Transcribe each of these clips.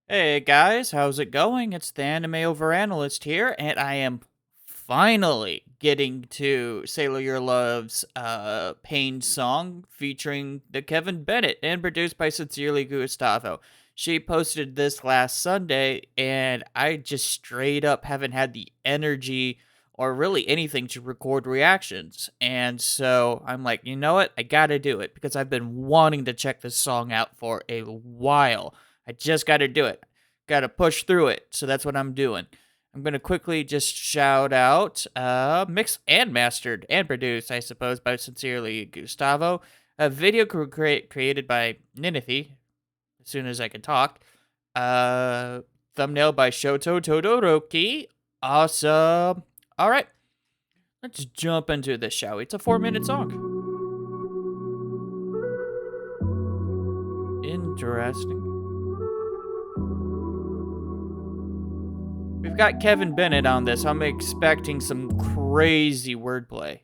Hey guys, how's it going? It's the animeoveranalyst here, and I am finally getting to Sailor Your Love's Pain song featuring the Kevin Bennett and produced by Sincerely Gustavo. She posted this last Sunday, and I just straight up haven't had the energy or really anything to record reactions. And so I'm like, you know what? I gotta do it because I've been wanting to check this song out for a while. I just got to do it. Got to push through it. So that's what I'm doing. I'm going to quickly just shout out mixed and mastered and produced, I suppose, by Sincerely Gustavo. A video created by Ninithy, as soon as I can talk. Uh, Thumbnail by Shoto Todoroki. Awesome. All right. Let's jump into this, shall we? It's a 4-minute song. Interesting. We've got Kevin Bennett on this. I'm expecting some crazy wordplay.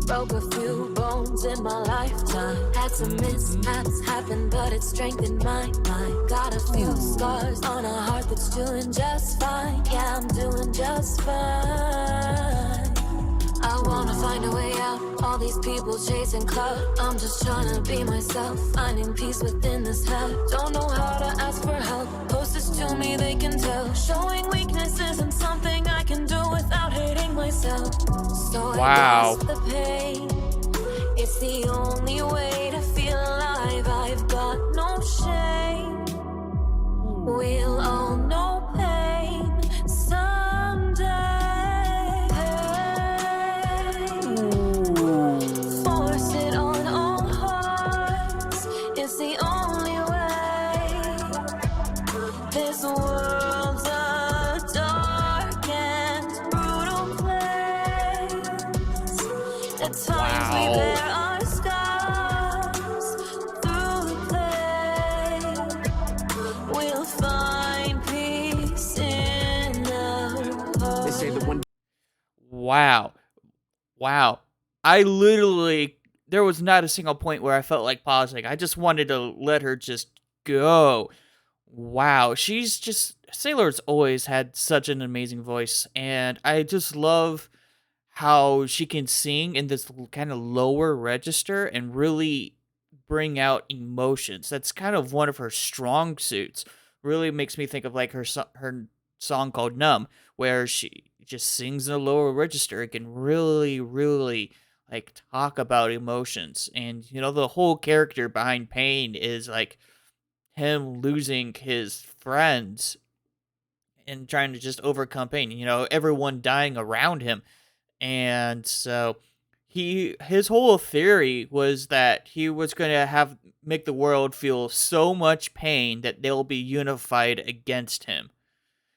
Broke a few bones in my lifetime. Had some mishaps happen, but it strengthened my mind. Got a few scars on a heart that's doing just fine. Yeah, I'm doing just fine. I wanna find a way out. All these people chasing clout. I'm just trying to be myself, finding peace within this hell. Don't know how to ask for help. Closest to me they can tell. Showing weakness isn't something I can do without hating myself. So Wow. I guess the pain, it's the only way to feel alive. I've got no shame. We'll all know pain someday. Force it on all hearts. It's the only way. This world's a dark and brutal place. At times we bear our scars through the pain. We'll find peace in the heart. They say the one. Wow. Wow. I literally, there was not a single point where I felt like pausing. I just wanted to let her just go. Wow. She's just, Sailor's always had such an amazing voice. And I just love how she can sing in this kind of lower register and really bring out emotions. That's kind of one of her strong suits. Really makes me think of like her song called Numb, where she just sings in a lower register. It can really like talk about emotions. And the whole character behind Pain is like him losing his friends and trying to just overcome pain. Everyone dying around him. And so his whole theory was that he was going to have make the world feel so much pain that they'll be unified against him.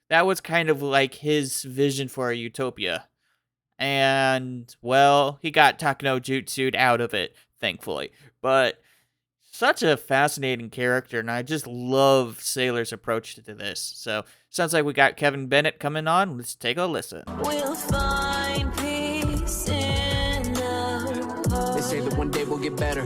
That was kind of like his vision for a utopia. And well, he got Takano Jutsu'd out of it, thankfully. But such a fascinating character, and I just love Sailor's approach to this. So, sounds like we got Kevin Bennett coming on. Let's take a listen. We'll find peace in the heart. They say that one day we'll get better,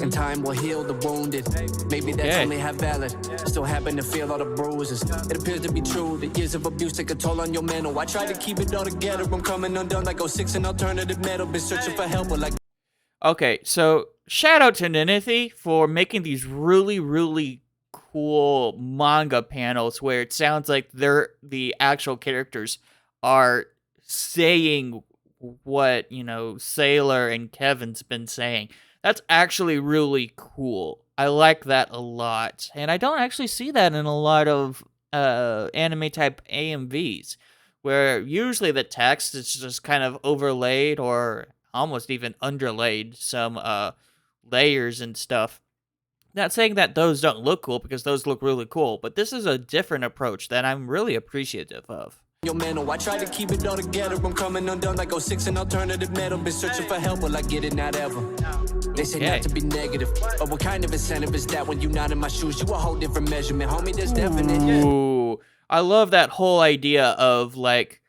and time will heal the wounded. Maybe that's Okay. only half valid. Still happen to feel all the bruises. It appears to be true. The years of abuse take a toll on your mental. I try to keep it all together. I'm coming undone like 06 and alternative metal. Been searching for help, but like. Okay, so shout out to Ninithy for making these really cool manga panels where it sounds like the actual characters are saying what, Sailor and Kevin's been saying. That's actually really cool. I like that a lot. And I don't actually see that in a lot of anime type AMVs, where usually the text is just kind of overlaid or almost even underlaid some layers and stuff. Not saying that those don't look cool, because those look really cool, but this is a different approach that I'm really appreciative of. Your mental. I try to keep it all together. I'm coming undone like 06 and alternative metal. Been searching for help, but I get it not ever. They say Okay. not to be negative, but what kind of incentive is that when you're not in my shoes? You a whole different measurement, homie. There's definite. Ooh, I love that whole idea of like,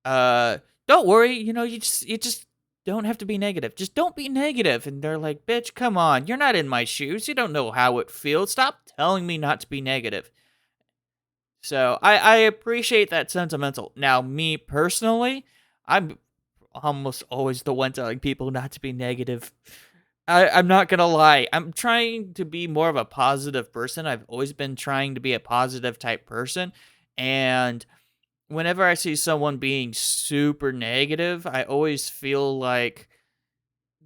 don't worry, you just don't have to be negative. Just don't be negative. And they're like, bitch, come on, you're not in my shoes. You don't know how it feels. Stop telling me not to be negative. So I appreciate that sentimental. Now, me personally, I'm almost always the one telling people not to be negative. I'm not gonna lie. I'm trying to be more of a positive person. I've always been trying to be a positive type person. And whenever I see someone being super negative, I always feel like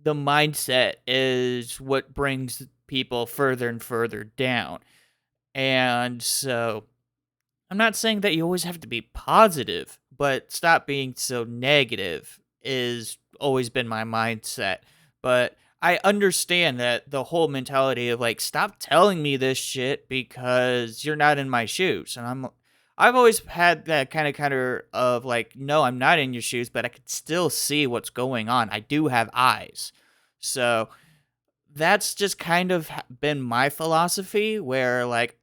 the mindset is what brings people further and further down. And so I'm not saying that you always have to be positive, but stop being so negative is always been my mindset. But I understand that the whole mentality of like stop telling me this shit because you're not in my shoes. And I've always had that kind of like no, I'm not in your shoes, but I can still see what's going on. I do have eyes. So that's just kind of been my philosophy where like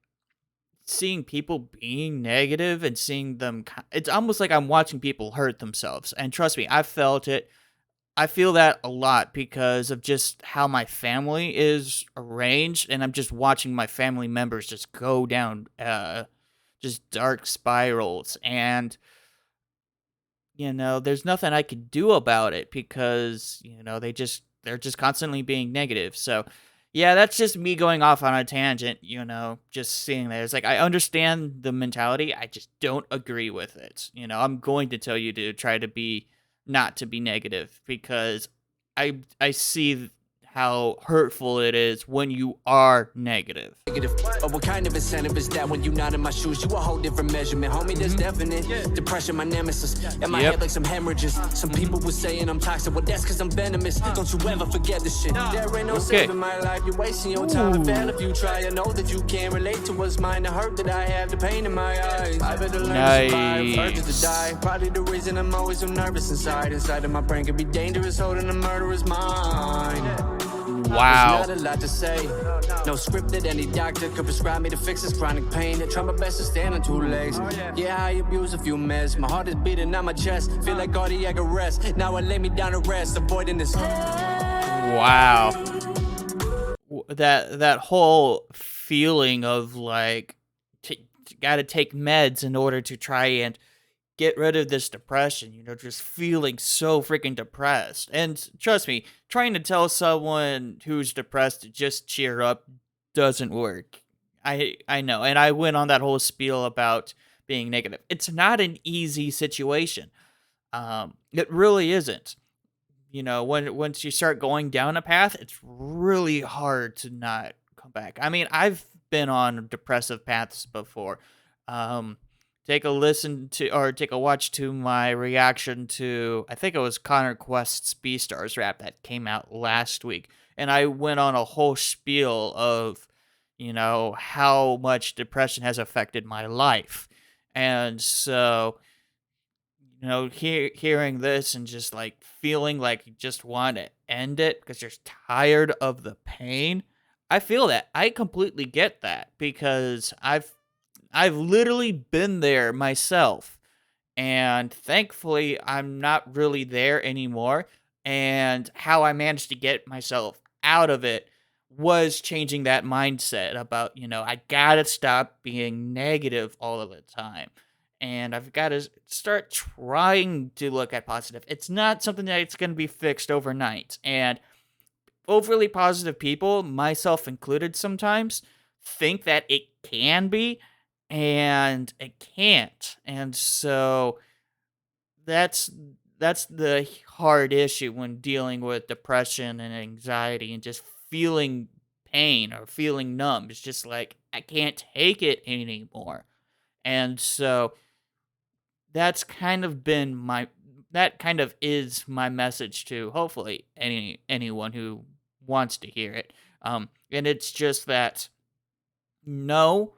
seeing people being negative and seeing them it's almost like I'm watching people hurt themselves. And trust me, I felt it. I feel that a lot because of just how my family is arranged, and I'm just watching my family members just go down just dark spirals. And there's nothing I could do about it because, they're just constantly being negative. So, yeah, that's just me going off on a tangent, just seeing that. It's like I understand the mentality, I just don't agree with it. I'm going to tell you to try to be not to be negative because I see how hurtful it is when you are negative. Negative. But what kind of incentive is that when you not in my shoes? You a whole different measurement, homie. There's definite depression, my nemesis. In my head like some hemorrhages. Some people were saying I'm toxic. Well, that's cause I'm venomous. Don't you ever forget this shit. There ain't no saving my life. You're wasting your time and fail if you try. I know that you can't relate to what's mine. The hurt that I have, the pain in my eyes. I better learn to survive, urges to die. Probably the reason I'm always so nervous inside. Inside of my brain could be dangerous, holding a murderous mind. Wow. There's not a lot to say. No script that any doctor could prescribe me to fix this chronic pain. I try my best to stand on two legs. Yeah, I abuse a few meds. My heart is beating on my chest. Feel like cardiac arrest. Now I lay me down to rest, avoiding this. Wow. That whole feeling of like gotta take meds in order to try and get rid of this depression, just feeling so freaking depressed. And trust me, trying to tell someone who's depressed to just cheer up doesn't work. I know. And I went on that whole spiel about being negative. It's not an easy situation. It really isn't. Once you start going down a path, it's really hard to not come back. I mean, I've been on depressive paths before. Take a watch to my reaction to, I think it was Connor Quest's Beastars rap that came out last week. And I went on a whole spiel of, how much depression has affected my life. And so, hearing this and just like feeling like you just want to end it because you're tired of the pain. I feel that. I completely get that because I've literally been there myself, and thankfully I'm not really there anymore. And how I managed to get myself out of it was changing that mindset about, I gotta stop being negative all of the time. And I've got to start trying to look at positive. It's not something that's going to be fixed overnight. And overly positive people, myself included sometimes, think that it can be, and it can't. And so that's the hard issue when dealing with depression and anxiety and just feeling pain or feeling numb. It's just like I can't take it anymore. And so that kind of is my message to hopefully anyone who wants to hear it. And it's just that no,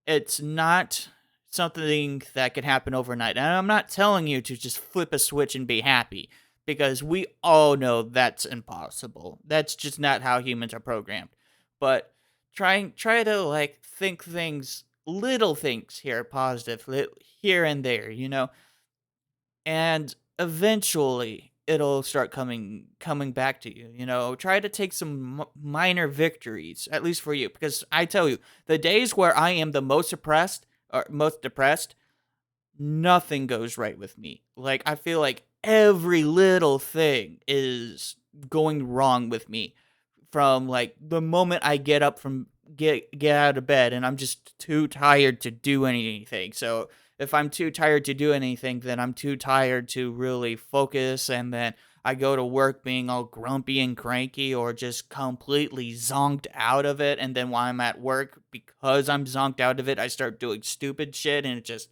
it's not something that can happen overnight. And I'm not telling you to just flip a switch and be happy because we all know that's impossible. That's just not how humans are programmed. But try to like think things, little things here positive, here and there, and eventually it'll start coming back to you. You know, try to take some minor victories, at least for you, because I tell you, the days where I am the most depressed or most depressed, nothing goes right with me. Like, I feel like every little thing is going wrong with me from like the moment I get up from get out of bed and I'm just too tired to do anything. So if I'm too tired to do anything, then I'm too tired to really focus, and then I go to work being all grumpy and cranky or just completely zonked out of it. And then while I'm at work, because I'm zonked out of it, I start doing stupid shit and it just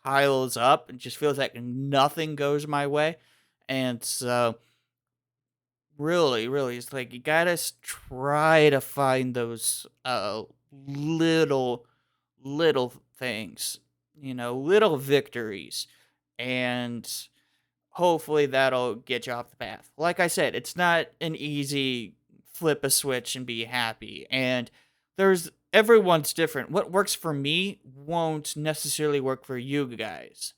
piles up and just feels like nothing goes my way. And so really, it's like you gotta try to find those little things, you know, little victories, and hopefully that'll get you off the path. Like I said, it's not an easy flip a switch and be happy, and there's everyone's different. What works for me won't necessarily work for you guys,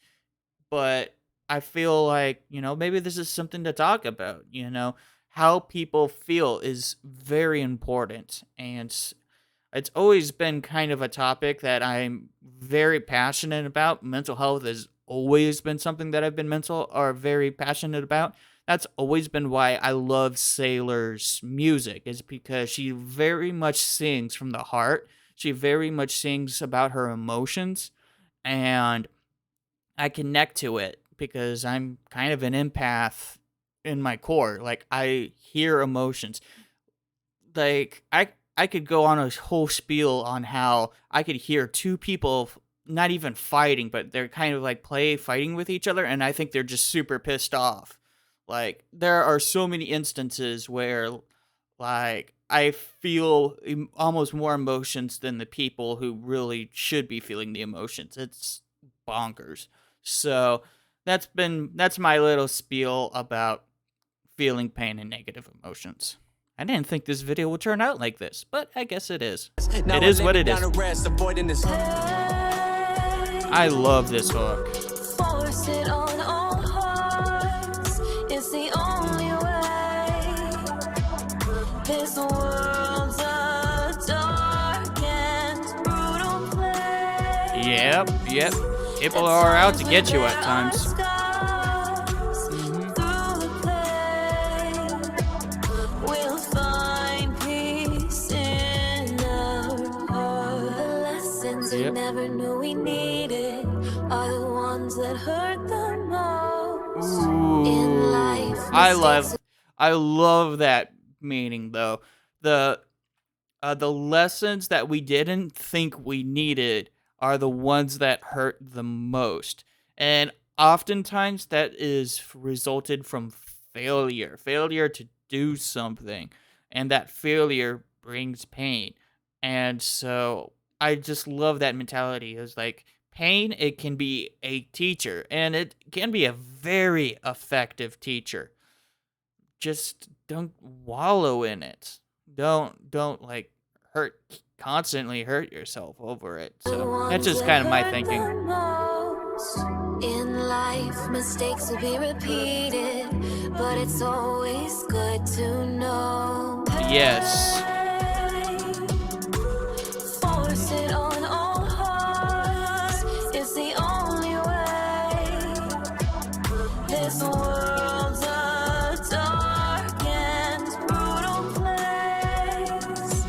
but I feel like, you know, maybe this is something to talk about, you know. How people feel is very important, and it's always been kind of a topic that I'm very passionate about. Mental health has always been something that I've been mental or very passionate about. That's always been why I love Sailor's music, is because she very much sings from the heart. She very much sings about her emotions, and I connect to it because I'm kind of an empath in my core. Like, I hear emotions. Like, I could go on a whole spiel on how I could hear two people not even fighting, but they're kind of like fighting with each other, and I think they're just super pissed off. Like, there are so many instances where, like, I feel almost more emotions than the people who really should be feeling the emotions. It's bonkers. So that's my little spiel about feeling pain and negative emotions. I didn't think this video would turn out like this, but I guess it is. It is what it is. I love this hook. Force it on all hearts. It's the only way. This world's a dark and brutal place. Yep. People are out to get you at times. We'll find peace in our heart. The lessons we never knew we needed are the ones that hurt the most. In life, I love that meaning though. The lessons that we didn't think we needed are the ones that hurt the most. And oftentimes that is resulted from failure to do something. And that failure brings pain. And so I just love that mentality. It's like pain, it can be a teacher, and it can be a very effective teacher. Just don't wallow in it. Don't like constantly hurt yourself over it. So that's just kind of my thinking. In life, mistakes will be repeated, but it's always good to know. Yes. Force it on all hearts. It's the only way. This world's a dark and brutal place.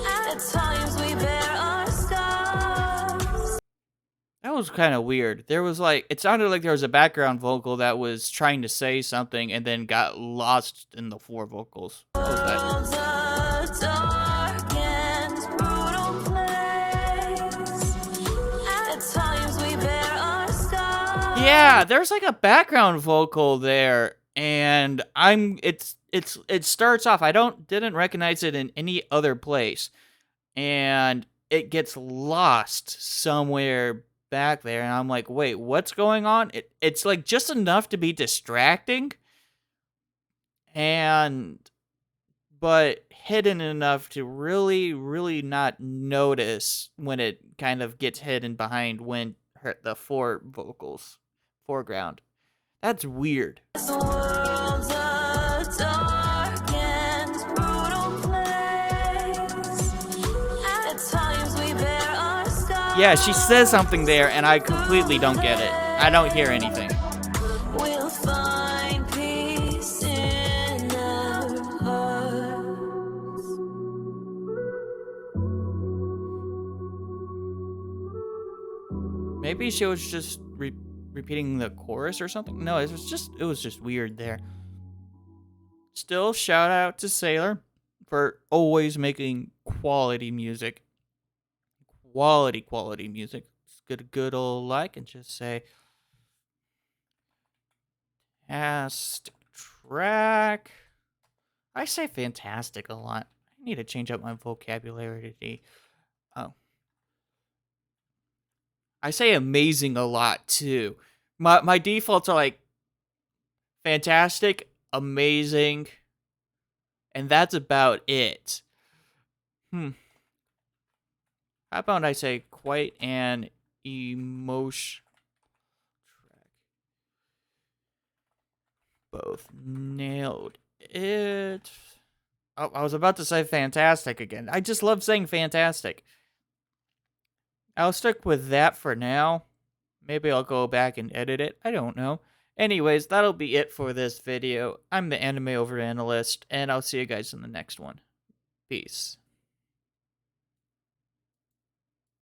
At times we bear our scars. That was kind of weird. There was like, it sounded like there was a background vocal that was trying to say something and then got lost in the four vocals. What was that? World's a dark and brutal place. At times we bear our scars. Yeah, there's like a background vocal there, and it starts off. I didn't recognize it in any other place, and it gets lost somewhere back there, and I'm like, wait, what's going on? It's like just enough to be distracting, but hidden enough to really not notice when it kind of gets hidden behind the four vocals foreground. That's weird. This world world's a dark and brutal place. At times we bear our scars. Yeah, she says something there, and I completely don't get it. I don't hear anything. We'll find peace in our hearts. Maybe she was just repeating the chorus or something. No, it was just weird there. Still, shout out to Sailor for always making quality music. Quality music. Let's get a good old like and just say, fantastic track. I say fantastic a lot. I need to change up my vocabulary. Oh. I say amazing a lot too. My defaults are like fantastic, amazing, and that's about it. How about I say quite an emotion track? Both nailed it. Oh, I was about to say fantastic again. I just love saying fantastic. I'll stick with that for now. Maybe I'll go back and edit it. I don't know. Anyways, that'll be it for this video. I'm the Anime Overanalyst, and I'll see you guys in the next one. Peace.